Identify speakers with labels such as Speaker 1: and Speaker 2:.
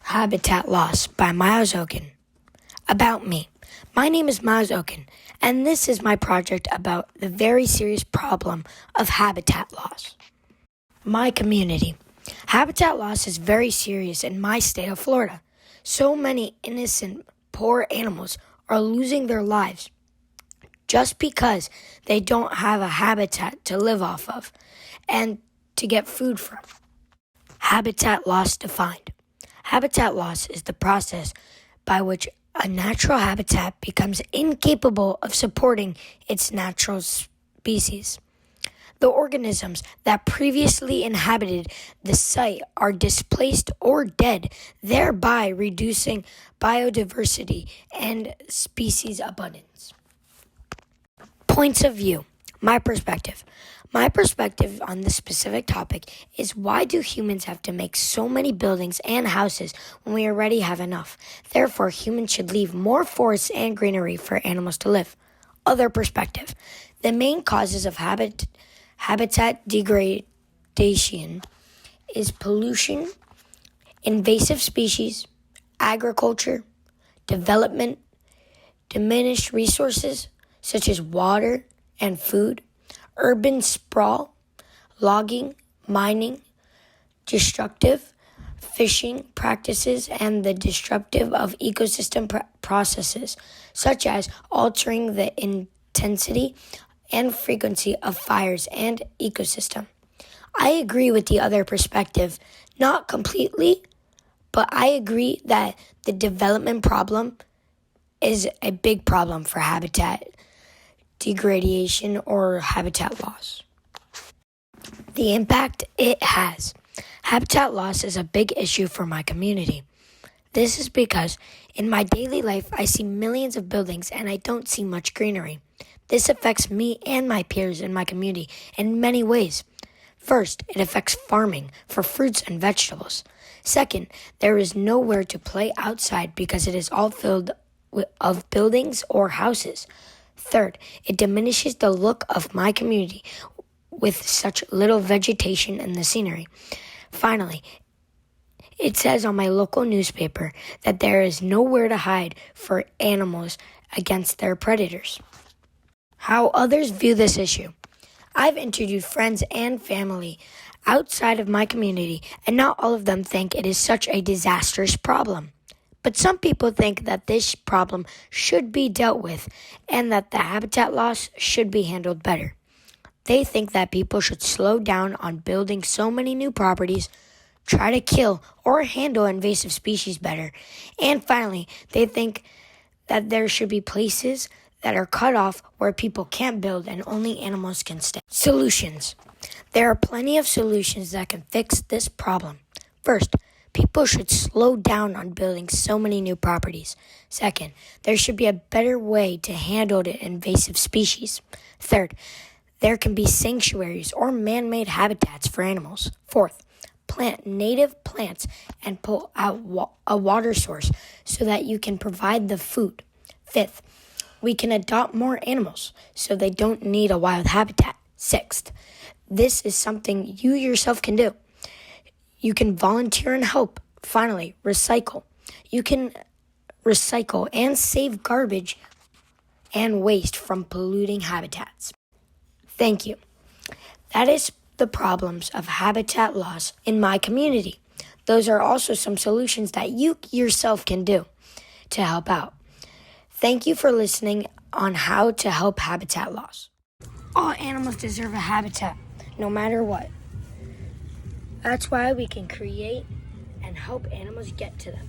Speaker 1: Habitat Loss by Miles Okun. About me. My name is Miles Okun, and this is my project about the very serious problem of habitat loss. My community. Habitat loss is very serious in my state of Florida. So many innocent, poor animals are losing their lives just because they don't have a habitat to live off of and to get food from. Habitat loss defined. Habitat loss is the process by which a natural habitat becomes incapable of supporting its natural species. The organisms that previously inhabited the site are displaced or dead, thereby reducing biodiversity and species abundance. Points of view. My perspective. My perspective on this specific topic is, why do humans have to make so many buildings and houses when we already have enough? Therefore, humans should leave more forests and greenery for animals to live. Other perspective. The main causes of habitat degradation is pollution, invasive species, agriculture, development, diminished resources such as water and food, urban sprawl, logging, mining, destructive fishing practices, and the disruptive of ecosystem processes, such as altering the intensity and frequency of fires and ecosystem. I agree with the other perspective, not completely, but I agree that the development problem is a big problem for habitat degradation or habitat loss. The impact it has. Habitat loss is a big issue for my community. This is because in my daily life, I see millions of buildings and I don't see much greenery. This affects me and my peers in my community in many ways. First, it affects farming for fruits and vegetables. Second, there is nowhere to play outside because it is all filled of buildings or houses. Third, it diminishes the look of my community with such little vegetation in the scenery. Finally, it says on my local newspaper that there is nowhere to hide for animals against their predators. How others view this issue. I've interviewed friends and family outside of my community, and not all of them think it is such a disastrous problem. But some people think that this problem should be dealt with and that the habitat loss should be handled better. They think that people should slow down on building so many new properties, try to kill or handle invasive species better, and finally, they think that there should be places that are cut off where people can't build and only animals can stay. Solutions. There are plenty of solutions that can fix this problem. First, people should slow down on building so many new properties. Second, there should be a better way to handle the invasive species. Third, there can be sanctuaries or man-made habitats for animals. Fourth, plant native plants and pull out a water source so that you can provide the food. Fifth, we can adopt more animals so they don't need a wild habitat. Sixth, this is something you yourself can do. You can volunteer and help. Finally, recycle. You can recycle and save garbage and waste from polluting habitats. Thank you. That is the problems of habitat loss in my community. Those are also some solutions that you yourself can do to help out. Thank you for listening on how to help habitat loss. All animals deserve a habitat, no matter what. That's why we can create and help animals get to them.